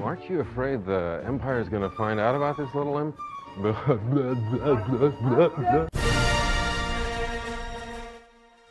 Aren't you afraid the Empire's gonna find out about this little imp?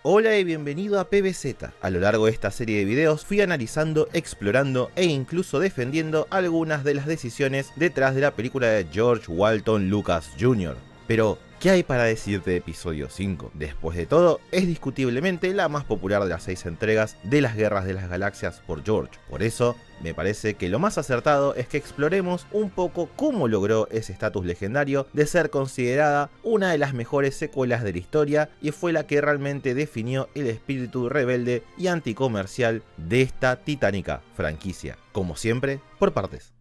Hola y bienvenido a PBZ. A lo largo de esta serie de videos fui analizando, explorando e incluso defendiendo algunas de las decisiones detrás de la película de George Walton Lucas Jr. Pero, ¿qué hay para decir de episodio 5? Después de todo, es discutiblemente la más popular de las 6 entregas de las Guerras de las Galaxias por George. Por eso, me parece que lo más acertado es que exploremos un poco cómo logró ese estatus legendario de ser considerada una de las mejores secuelas de la historia y fue la que realmente definió el espíritu rebelde y anticomercial de esta titánica franquicia. Como siempre, por partes.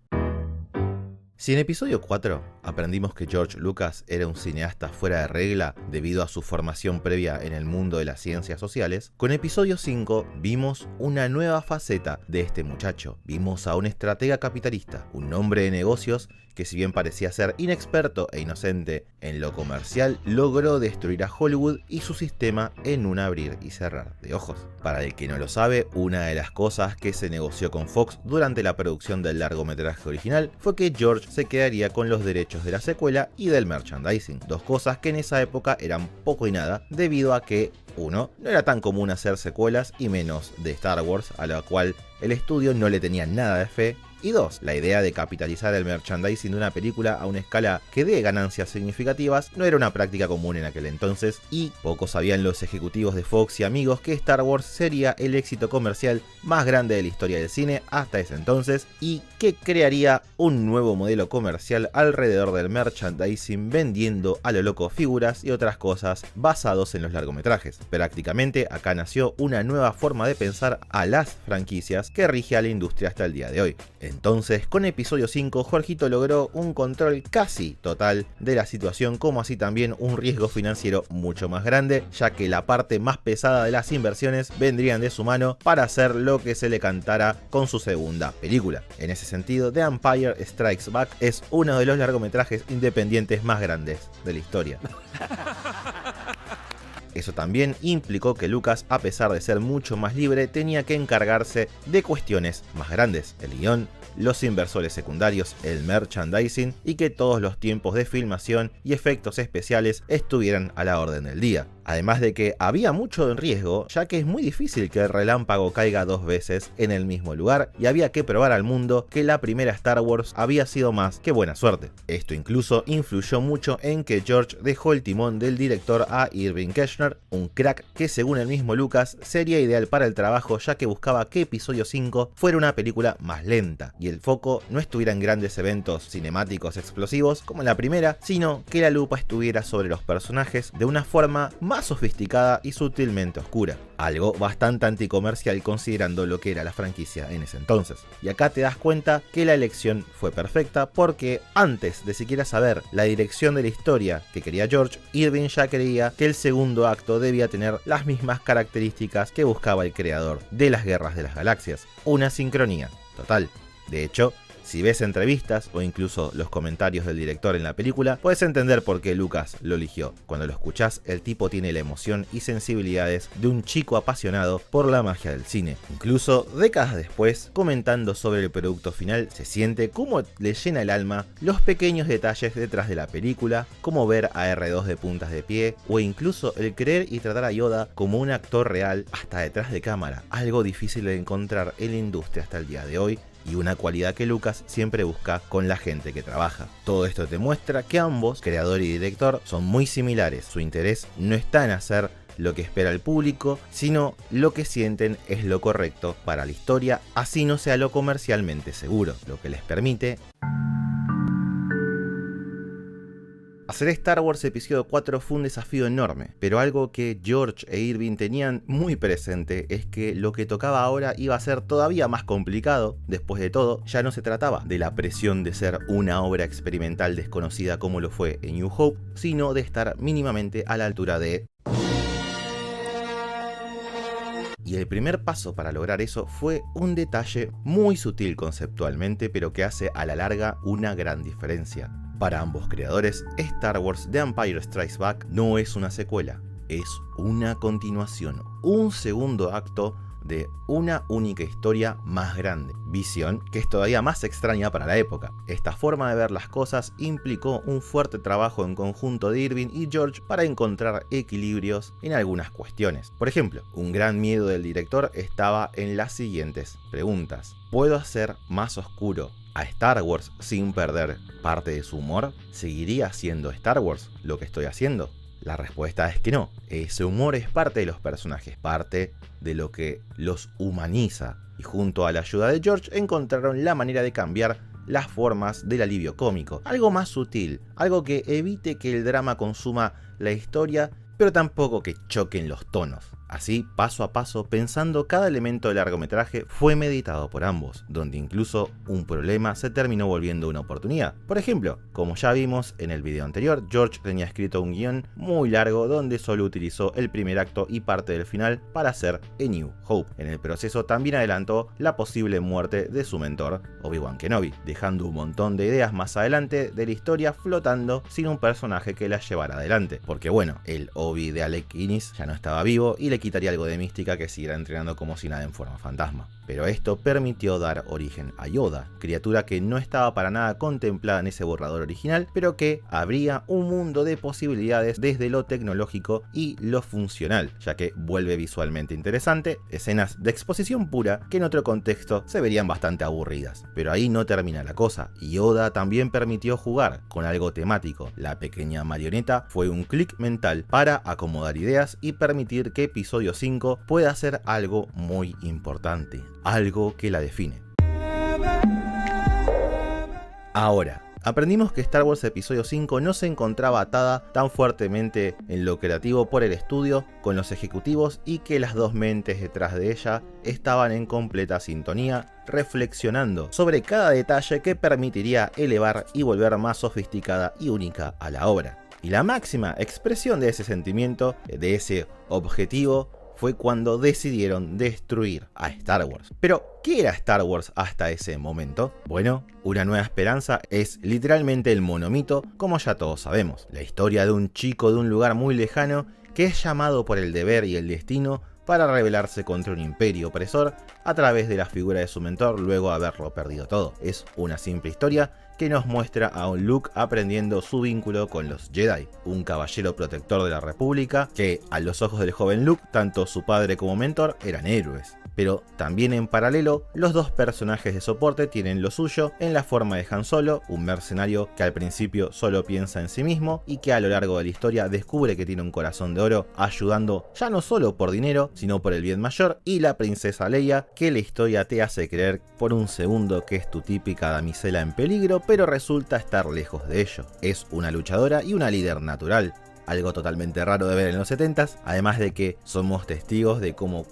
Si en episodio 4 aprendimos que George Lucas era un cineasta fuera de regla debido a su formación previa en el mundo de las ciencias sociales, con episodio 5 vimos una nueva faceta de este muchacho. Vimos a un estratega capitalista, un hombre de negocios que, si bien parecía ser inexperto e inocente en lo comercial, logró destruir a Hollywood y su sistema en un abrir y cerrar de ojos. Para el que no lo sabe, una de las cosas que se negoció con Fox durante la producción del largometraje original fue que George se quedaría con los derechos de la secuela y del merchandising, dos cosas que en esa época eran poco y nada, debido a que, uno, no era tan común hacer secuelas y menos de Star Wars, a la cual el estudio no le tenía nada de fe, y dos, la idea de capitalizar el merchandising de una película a una escala que dé ganancias significativas no era una práctica común en aquel entonces, y pocos sabían los ejecutivos de Fox y amigos que Star Wars sería el éxito comercial más grande de la historia del cine hasta ese entonces, y que crearía un nuevo modelo comercial alrededor del merchandising, vendiendo a lo loco figuras y otras cosas basados en los largometrajes. Prácticamente acá nació una nueva forma de pensar a las franquicias que rige a la industria hasta el día de hoy. Entonces, con episodio 5, Jorgito logró un control casi total de la situación, como así también un riesgo financiero mucho más grande, ya que la parte más pesada de las inversiones vendrían de su mano para hacer lo que se le cantara con su segunda película. En ese sentido, The Empire Strikes Back es uno de los largometrajes independientes más grandes de la historia. Eso también implicó que Lucas, a pesar de ser mucho más libre, tenía que encargarse de cuestiones más grandes: el guión, los inversores secundarios, el merchandising y que todos los tiempos de filmación y efectos especiales estuvieran a la orden del día. Además de que había mucho en riesgo, ya que es muy difícil que el relámpago caiga dos veces en el mismo lugar y había que probar al mundo que la primera Star Wars había sido más que buena suerte. Esto incluso influyó mucho en que George dejó el timón del director a Irving Kershner, un crack que, según el mismo Lucas, sería ideal para el trabajo, ya que buscaba que episodio 5 fuera una película más lenta y el foco no estuviera en grandes eventos cinemáticos explosivos como en la primera, sino que la lupa estuviera sobre los personajes de una forma más sofisticada y sutilmente oscura, algo bastante anticomercial considerando lo que era la franquicia en ese entonces. Y acá te das cuenta que la elección fue perfecta, porque antes de siquiera saber la dirección de la historia que quería George, Irving ya creía que el segundo acto debía tener las mismas características que buscaba el creador de las Guerras de las Galaxias, una sincronía total. De hecho, si ves entrevistas o incluso los comentarios del director en la película, puedes entender por qué Lucas lo eligió. Cuando lo escuchás, el tipo tiene la emoción y sensibilidades de un chico apasionado por la magia del cine. Incluso décadas después, comentando sobre el producto final, se siente cómo le llena el alma los pequeños detalles detrás de la película, como ver a R2 de puntas de pie, o incluso el creer y tratar a Yoda como un actor real hasta detrás de cámara, algo difícil de encontrar en la industria hasta el día de hoy, y una cualidad que Lucas siempre busca con la gente que trabaja. Todo esto te muestra que ambos, creador y director, son muy similares. Su interés no está en hacer lo que espera el público, sino lo que sienten es lo correcto para la historia, así no sea lo comercialmente seguro, lo que les permite hacer Star Wars Episodio 4 fue un desafío enorme, pero algo que George e Irving tenían muy presente es que lo que tocaba ahora iba a ser todavía más complicado. Después de todo, ya no se trataba de la presión de ser una obra experimental desconocida como lo fue en New Hope, sino de estar mínimamente a la altura de... Y el primer paso para lograr eso fue un detalle muy sutil conceptualmente, pero que hace a la larga una gran diferencia. Para ambos creadores, Star Wars The Empire Strikes Back no es una secuela, es una continuación, un segundo acto de una única historia más grande, visión que es todavía más extraña para la época. Esta forma de ver las cosas implicó un fuerte trabajo en conjunto de Irving y George para encontrar equilibrios en algunas cuestiones. Por ejemplo, un gran miedo del director estaba en las siguientes preguntas. ¿Puedo hacer más oscuro a Star Wars sin perder parte de su humor? ¿Seguiría siendo Star Wars lo que estoy haciendo? La respuesta es que no. Ese humor es parte de los personajes, parte de lo que los humaniza. Y junto a la ayuda de George encontraron la manera de cambiar las formas del alivio cómico. Algo más sutil, algo que evite que el drama consuma la historia, pero tampoco que choquen los tonos. Así, paso a paso, pensando cada elemento del largometraje, fue meditado por ambos, donde incluso un problema se terminó volviendo una oportunidad. Por ejemplo, como ya vimos en el video anterior, George tenía escrito un guión muy largo donde solo utilizó el primer acto y parte del final para hacer A New Hope. En el proceso también adelantó la posible muerte de su mentor, Obi-Wan Kenobi, dejando un montón de ideas más adelante de la historia flotando sin un personaje que las llevara adelante. Porque bueno, el Obi de Alec Guinness ya no estaba vivo y le quitaría algo de mística que siguiera entrenando como si nada en forma fantasma. Pero esto permitió dar origen a Yoda, criatura que no estaba para nada contemplada en ese borrador original, pero que abría un mundo de posibilidades desde lo tecnológico y lo funcional, ya que vuelve visualmente interesante, escenas de exposición pura que en otro contexto se verían bastante aburridas. Pero ahí no termina la cosa, Yoda también permitió jugar con algo temático. La pequeña marioneta fue un clic mental para acomodar ideas y permitir que episodio 5 pueda ser algo muy importante, algo que la define. Ahora, aprendimos que Star Wars Episodio 5 no se encontraba atada tan fuertemente en lo creativo por el estudio con los ejecutivos y que las dos mentes detrás de ella estaban en completa sintonía, reflexionando sobre cada detalle que permitiría elevar y volver más sofisticada y única a la obra. Y la máxima expresión de ese sentimiento, de ese objetivo, fue cuando decidieron destruir a Star Wars. Pero, ¿qué era Star Wars hasta ese momento? Bueno, Una Nueva Esperanza es literalmente el monomito, como ya todos sabemos. La historia de un chico de un lugar muy lejano que es llamado por el deber y el destino para rebelarse contra un imperio opresor a través de la figura de su mentor luego de haberlo perdido todo. Es una simple historia que nos muestra a un Luke aprendiendo su vínculo con los Jedi, un caballero protector de la República que a los ojos del joven Luke, tanto su padre como mentor eran héroes. Pero también en paralelo, los dos personajes de soporte tienen lo suyo en la forma de Han Solo, un mercenario que al principio solo piensa en sí mismo y que a lo largo de la historia descubre que tiene un corazón de oro, ayudando ya no solo por dinero, sino por el bien mayor, y la princesa Leia, que la historia te hace creer por un segundo que es tu típica damisela en peligro, pero resulta estar lejos de ello. Es una luchadora y una líder natural, algo totalmente raro de ver en los 70s, además de que somos testigos de cómo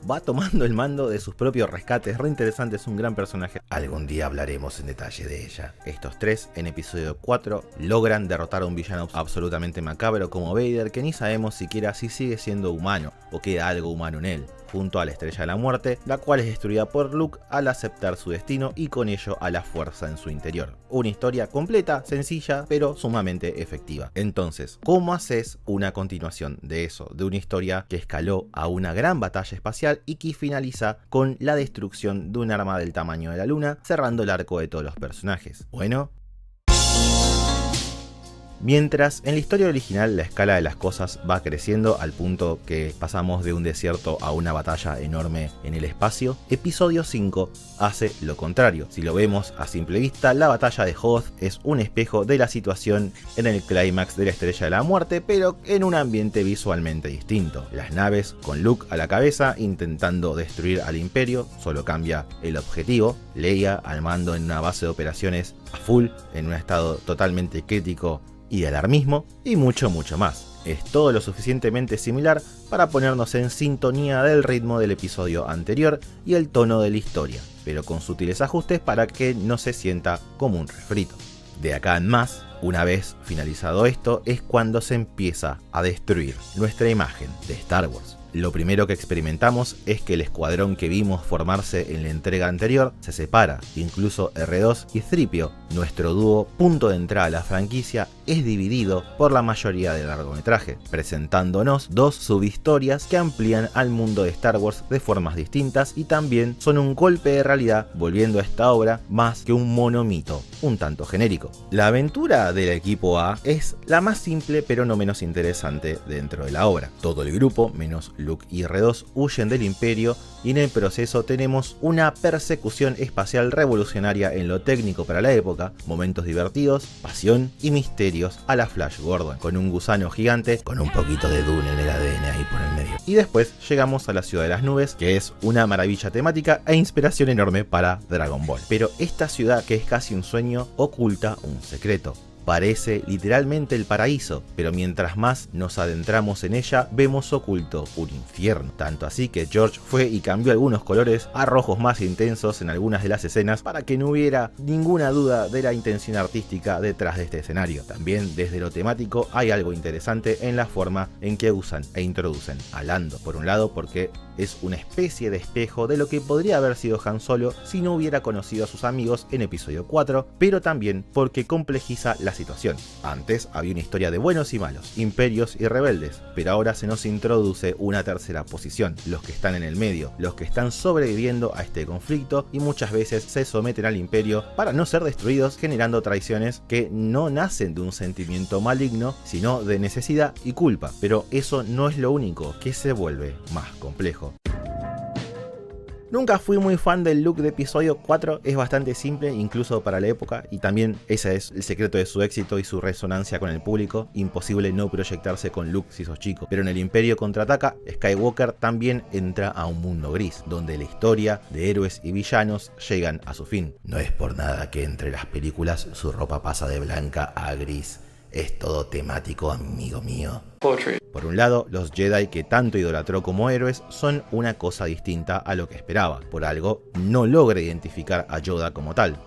va tomando el mando de sus propios rescates. Re interesante, es un gran personaje. Algún día hablaremos en detalle de ella. Estos tres, en episodio 4, logran derrotar a un villano absolutamente macabro como Vader, que ni sabemos siquiera si sigue siendo humano o queda algo humano en él, junto a la Estrella de la Muerte, la cual es destruida por Luke al aceptar su destino y con ello a la fuerza en su interior. Una historia completa, sencilla, pero sumamente efectiva. Entonces, ¿cómo haces una continuación de eso? De una historia que escaló a una gran batalla espacial y que finaliza con la destrucción de un arma del tamaño de la luna, cerrando el arco de todos los personajes. Bueno, mientras en la historia original la escala de las cosas va creciendo al punto que pasamos de un desierto a una batalla enorme en el espacio, episodio 5 hace lo contrario. Si lo vemos a simple vista, la batalla de Hoth es un espejo de la situación en el clímax de la Estrella de la Muerte, pero en un ambiente visualmente distinto. Las naves con Luke a la cabeza intentando destruir al imperio, solo cambia el objetivo. Leia al mando en una base de operaciones a full, en un estado totalmente crítico y de alarmismo, y mucho más. Es todo lo suficientemente similar para ponernos en sintonía del ritmo del episodio anterior y el tono de la historia, pero con sutiles ajustes para que no se sienta como un refrito. De acá en más, una vez finalizado esto, es cuando se empieza a destruir nuestra imagen de Star Wars. Lo primero que experimentamos es que el escuadrón que vimos formarse en la entrega anterior se separa, incluso R2 y C-3PO, nuestro dúo punto de entrada a la franquicia, es dividido por la mayoría del largometraje, presentándonos dos subhistorias que amplían al mundo de Star Wars de formas distintas y también son un golpe de realidad, volviendo a esta obra más que un monomito, un tanto genérico. La aventura del equipo A es la más simple pero no menos interesante dentro de la obra. Todo el grupo, menos Luke y R2, huyen del Imperio y en el proceso tenemos una persecución espacial revolucionaria en lo técnico para la época, momentos divertidos, pasión y misterios a la Flash Gordon, con un gusano gigante con un poquito de Dune en el ADN ahí por el medio. Y después llegamos a la Ciudad de las Nubes, que es una maravilla temática e inspiración enorme para Dragon Ball. Pero esta ciudad, que es casi un sueño, oculta un secreto. Parece literalmente el paraíso, pero mientras más nos adentramos en ella, vemos oculto un infierno. Tanto así que George fue y cambió algunos colores a rojos más intensos en algunas de las escenas para que no hubiera ninguna duda de la intención artística detrás de este escenario. También desde lo temático hay algo interesante en la forma en que usan e introducen a Lando. Por un lado porque es una especie de espejo de lo que podría haber sido Han Solo si no hubiera conocido a sus amigos en episodio 4, pero también porque complejiza la situación. Antes había una historia de buenos y malos, imperios y rebeldes, pero ahora se nos introduce una tercera posición, los que están en el medio, los que están sobreviviendo a este conflicto y muchas veces se someten al imperio para no ser destruidos, generando traiciones que no nacen de un sentimiento maligno, sino de necesidad y culpa. Pero eso no es lo único, que se vuelve más complejo. Nunca fui muy fan del look de episodio 4, es bastante simple incluso para la época y también ese es el secreto de su éxito y su resonancia con el público, imposible no proyectarse con Luke si sos chico. Pero en el Imperio Contraataca, Skywalker también entra a un mundo gris, donde la historia de héroes y villanos llegan a su fin. No es por nada que entre las películas su ropa pasa de blanca a gris, es todo temático, amigo mío. Por un lado, los Jedi que tanto idolatró como héroes son una cosa distinta a lo que esperaba. Por algo, no logra identificar a Yoda como tal.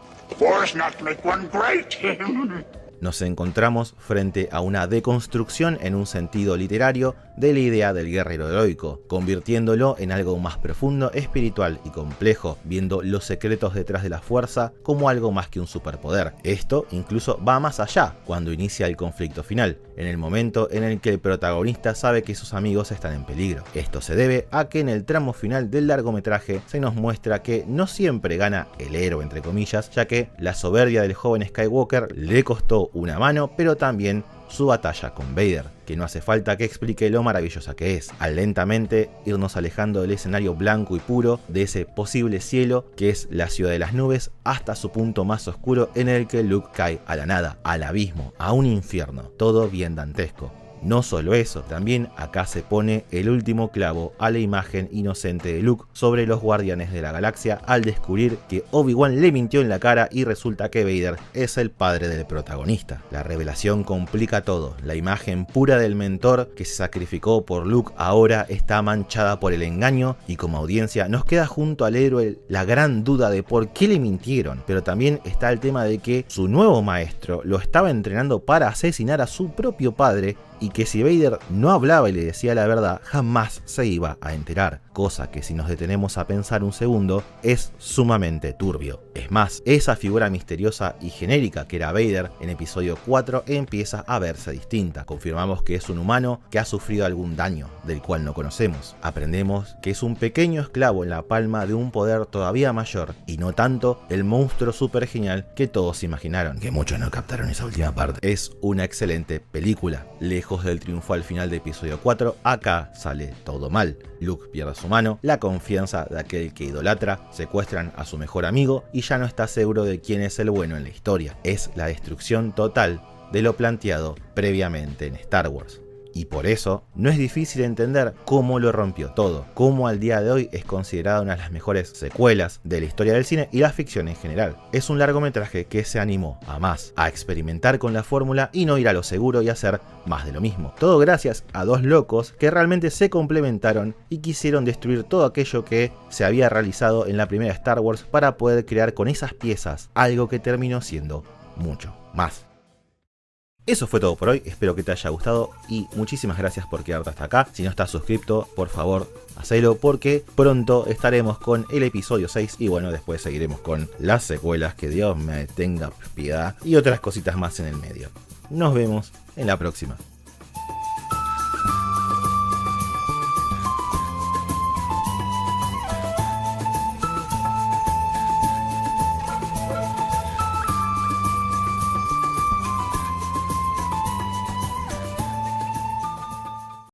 Nos encontramos frente a una deconstrucción en un sentido literario de la idea del guerrero heroico, convirtiéndolo en algo más profundo, espiritual y complejo, viendo los secretos detrás de la fuerza como algo más que un superpoder. Esto incluso va más allá cuando inicia el conflicto final, en el momento en el que el protagonista sabe que sus amigos están en peligro. Esto se debe a que en el tramo final del largometraje se nos muestra que no siempre gana el héroe entre comillas, ya que la soberbia del joven Skywalker le costó una mano, pero también su batalla con Vader, que no hace falta que explique lo maravillosa que es, al lentamente irnos alejando del escenario blanco y puro de ese posible cielo que es la Ciudad de las Nubes hasta su punto más oscuro en el que Luke cae a la nada, al abismo, a un infierno, todo bien dantesco. No solo eso, también acá se pone el último clavo a la imagen inocente de Luke sobre los Guardianes de la Galaxia al descubrir que Obi-Wan le mintió en la cara y resulta que Vader es el padre del protagonista. La revelación complica todo, la imagen pura del mentor que se sacrificó por Luke ahora está manchada por el engaño y como audiencia nos queda junto al héroe la gran duda de por qué le mintieron, pero también está el tema de que su nuevo maestro lo estaba entrenando para asesinar a su propio padre y que si Vader no hablaba y le decía la verdad, jamás se iba a enterar, cosa que si nos detenemos a pensar un segundo, es sumamente turbio. Es más, esa figura misteriosa y genérica que era Vader en episodio 4 empieza a verse distinta. Confirmamos que es un humano que ha sufrido algún daño, del cual no conocemos. Aprendemos que es un pequeño esclavo en la palma de un poder todavía mayor, y no tanto el monstruo super genial que todos imaginaron. Que muchos no captaron esa última parte. Es una excelente película. Lejos del triunfo al final de episodio 4, acá sale todo mal. Luke pierde su mano, la confianza de aquel que idolatra, secuestran a su mejor amigo y ya no está seguro de quién es el bueno en la historia. Es la destrucción total de lo planteado previamente en Star Wars. Y por eso no es difícil entender cómo lo rompió todo, cómo al día de hoy es considerada una de las mejores secuelas de la historia del cine y la ficción en general. Es un largometraje que se animó a más, a experimentar con la fórmula y no ir a lo seguro y hacer más de lo mismo. Todo gracias a dos locos que realmente se complementaron y quisieron destruir todo aquello que se había realizado en la primera Star Wars para poder crear con esas piezas algo que terminó siendo mucho más. Eso fue todo por hoy, espero que te haya gustado y muchísimas gracias por quedarte hasta acá. Si no estás suscripto, por favor, hacelo porque pronto estaremos con el episodio 6 y bueno, después seguiremos con las secuelas, que Dios me tenga piedad, y otras cositas más en el medio. Nos vemos en la próxima.